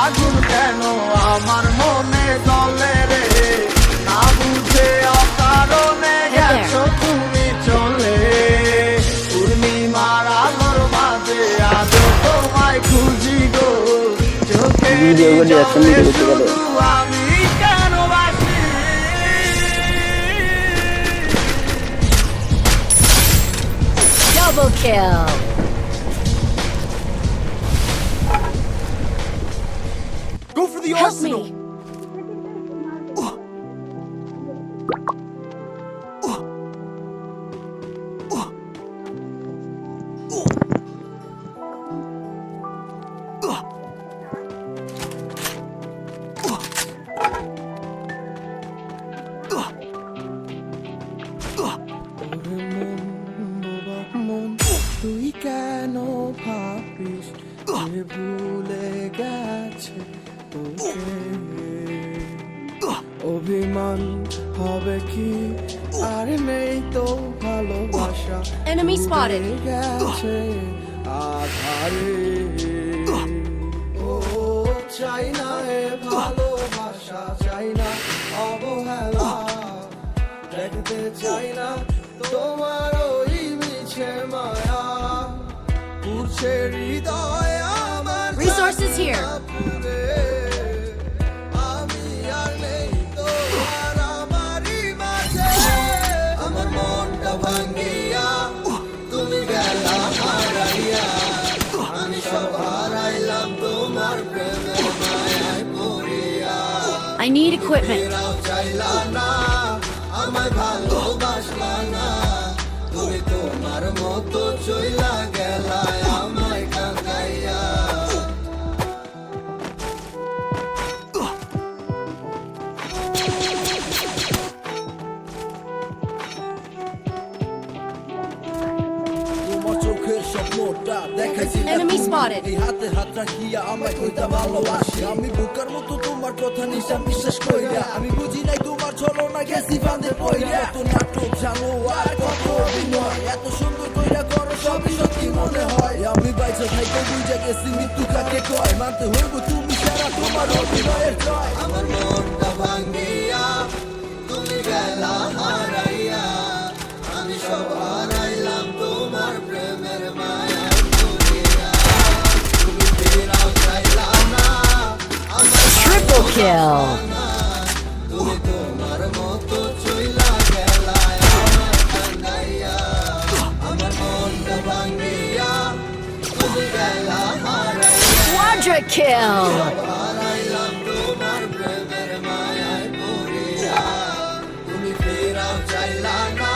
আগুন কেন আমার মনে জ্বলে রে, না বুঝে অকারণে গেছো তুমি চলে। পূর্ণিমার আলোর মাঝে আজও তোমায় খুঁজি গো, চোখের জলে শুধু আমি কেন বাসি। Double kill. Go for the Help arsenal. me. তুই কেন ভাবিস যে ভুলে গেছে তোকে, অভিমান হবে কি আর নেই তো ভালোবাসা, Enemy spotted. গেছে আধারে। ও চাই না এ ভালোবাসা, চাই না অবহেলা, দেখতে চাই না তোমার ওই মিছে মায়া, পুরছে হৃদয় আমার। Resources here. আমি আর নেই তোমার আমারই মাঝে, আমার মনটা ভাঙ্গিয়া তুমি গেলা হারাইয়া, আমি সব হারাইলাম তোমার প্রেমের মায়ায় পড়িয়া। I need equipment. ফেরাও চাইলা না, আমায় ভালোবাসলা না, তুমি তোমার মতো চইলা গেলা আমায় কাঁদাইয়া। তোমার চোখের স্বপ্নটা দেখাইছিলাম Enemy spotted. এই হাতে হাত রাখিয়া আমায় কইতা ভালোবাসি, আমি বুকার মতো তোমার কথা নিশা বিশ্বাস কইরা, আমি বুঝি নাই তোমার ছলনা গেছি ফাঁদে পইরা। তো নাটক জানো আর কত অভিনয়, এত সুন্দর কইরা করো সবই সত্যি মনে হয়, আমি বাইচা থাইকে বুঝা গেছি মৃত্যু কাকে কয়, মানতে হইব তুমি সারা তোমার অভিনয়ের জয়। আমার মনটা ভাঙ্গিয়া তুমি গেলা হারাইয়া, আমি সব হারাইলাম তোমার প্রেমের মায়া পড়িয়া। তুমি ফেরাও চাইলা না, আমার Triple kill. তুমি তোমার মতো চইলা গেলা আমায় কাঁদাইয়া। আমার মনটা ভাঙ্গিয়া তুমি গেলা হারাইয়া, Quadra kill. হারাইলাম তোমার প্রেমের মায়ায় পড়িয়া। তুমি ফেরাও চাইলা না,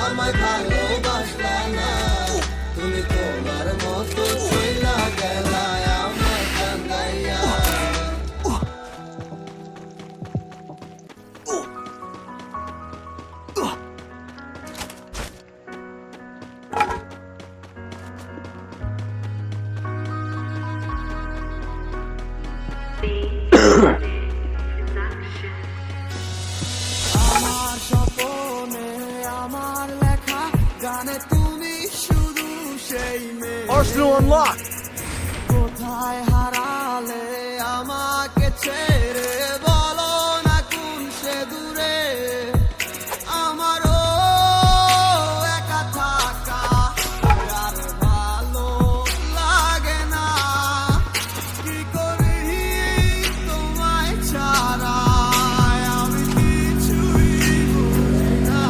আমায় ভালোবাসলা না, তুমি তোমার মতো চইলা গেলা আমায় কাঁদাইয়া। আমার স্বপ্নে আমার লেখা গানে তুমি শুধু সেই মেয়ে, Arsenal unlocked. কোথায় হারালে আমাকে ছেড়ে, বলো না কোন সে দূরে, আমারও একা থাকা আর ভালো লাগে না, কি করি তোমায় ছাড়া আমি কিছুই বুঝি না।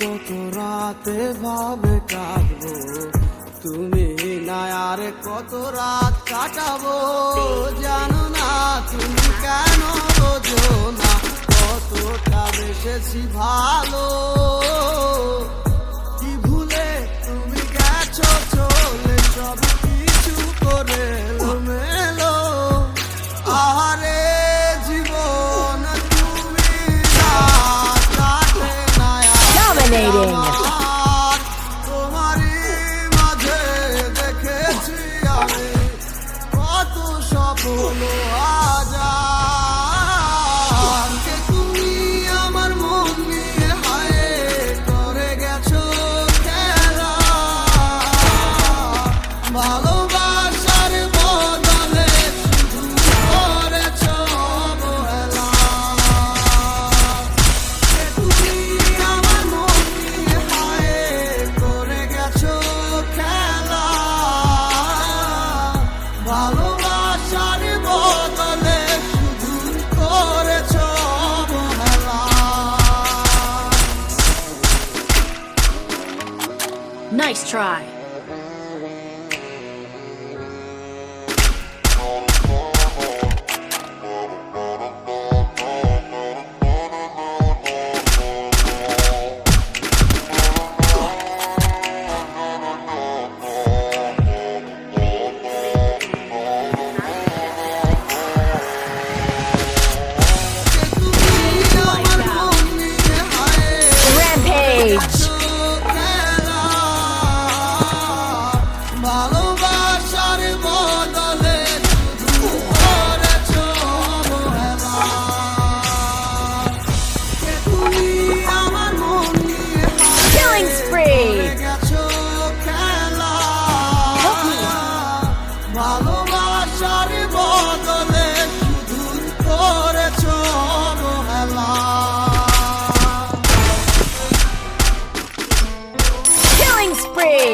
কত রাতে ভাবে কাটবো, তুমি না আর কত রাত কাটাবো। জানো না তুমি কেন বোঝো না কতটা বেসেছি ভালো। কি ভুলে তুমি গেছো চলে, সব কিছু করে মেলো। আরে জীবন তুমি না কাটে না Dominating. আমার, তোমারই মাঝে দেখেছি আমি কত স্বপ্ন হাজার। কে তুমি আমার মন নিয়ে হায় করে গেছো খেলা। ভালোবাসার বদলে শুধু করেছো অবহেলা। কে তুমি আমার মন নিয়ে হায় করে গেছো খেলা। ভালোবাসার বদলে শুধু করেছো অবহেলা। Nice try. Rampage. ভালোবাসার বদলে শুধু করেছো অবহেলা। কে তুমি আমার মন নিয়ে Killing spree. গেছো খেলা। ভালোবাসার বদলে শুধু করেছো অবহেলা। Killing spree.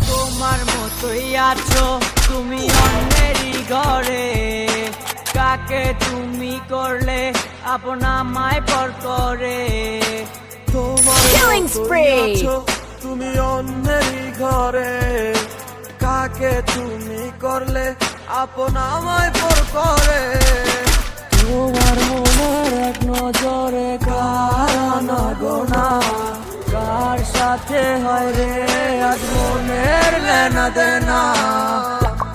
তোমার মতোই আছো তুমি অন্যেরই ঘরে, কাকে তুমি করলে আপনা মায় পর করে। তোমার Killing মতোই spree. আছো তুমি অন্যেরই ঘরে, কাকে তুমি করলে আপন আমায় পর করে। তোমার মনের এক নজরে কার আনাগোনা, কার সাথে হয় রে আজ মনের লেনা দেনা।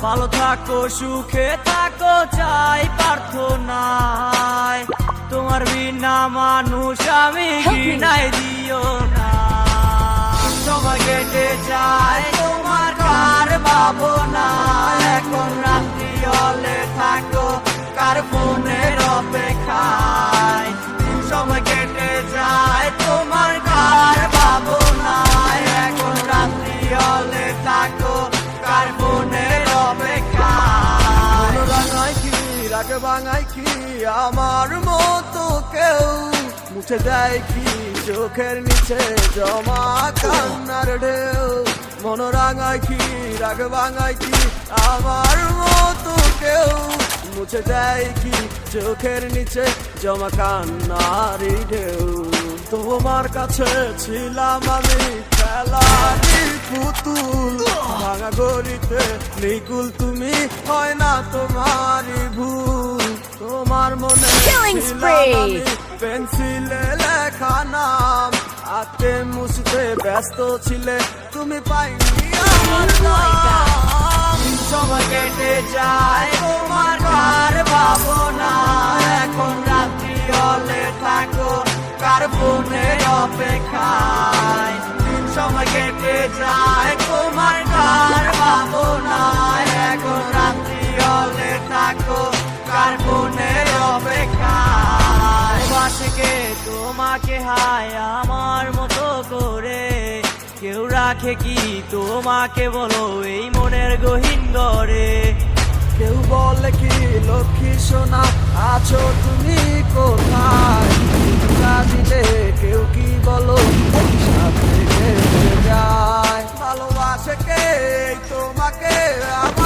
ভালো থাকো সুখে থাকো চাই প্রার্থনায়, তোমার বিনা মানুষ আমি ঘৃণায় দিও না। সময় কেটে যায় তোমার কার ভাবনা, এখন রাত্রি হলে থাকো কার ফোনের অপেক্ষায়। সময় কেটে যায় তোমার কার ভাবনা, এখন রাত্রি হলে থাকো কার ফোনের অপেক্ষায়। মন রাঙায় কি রাগ ভাঙায় কি আমার মতো কেউ, মুছে দেয় কি চোখের নিচে জমা কান্নার ঢেউ। মন রাঙায় কি রাগ ভাঙায় কি আমার মতো কেউ, মুছে দেয় কি চোখের নিচে জমা কান্নার ঢেউ। তোমার কাছে ছিলাম আমি খেলারি পুতুল, ভাঙা গড়িতে নিকুল তুমি হয় না তোমারই ভুল। তোমার মনে Killing ছিলাম spree. আমি পেন্সিলে লেখা নাম, হাতে মুছতে ব্যস্ত ছিলে তুমি পাইনি আমার নাম। সময় কেটে যায় তোমার কার ভাবনা, এখন রাত্রি হলে থাকো কার ফোনের অপেক্ষায়। সময় কেটে যায় তোমার কার ভাবনা, এখন রাত্রি হলে থাকো কার ফোনের অপেক্ষায়। বাসকে তোমাকে হায় আমার মতো করে, কেউ রাখে কি তোমাকে বলো এই মনের গহীন ঘরে। কেউ বলে কি লক্ষ্মী সোনা আছো তুমি কোথায়, তা দিলে কেউ কি বলো সাথে যায়। ভালোবাসে কে তোমাকে আমার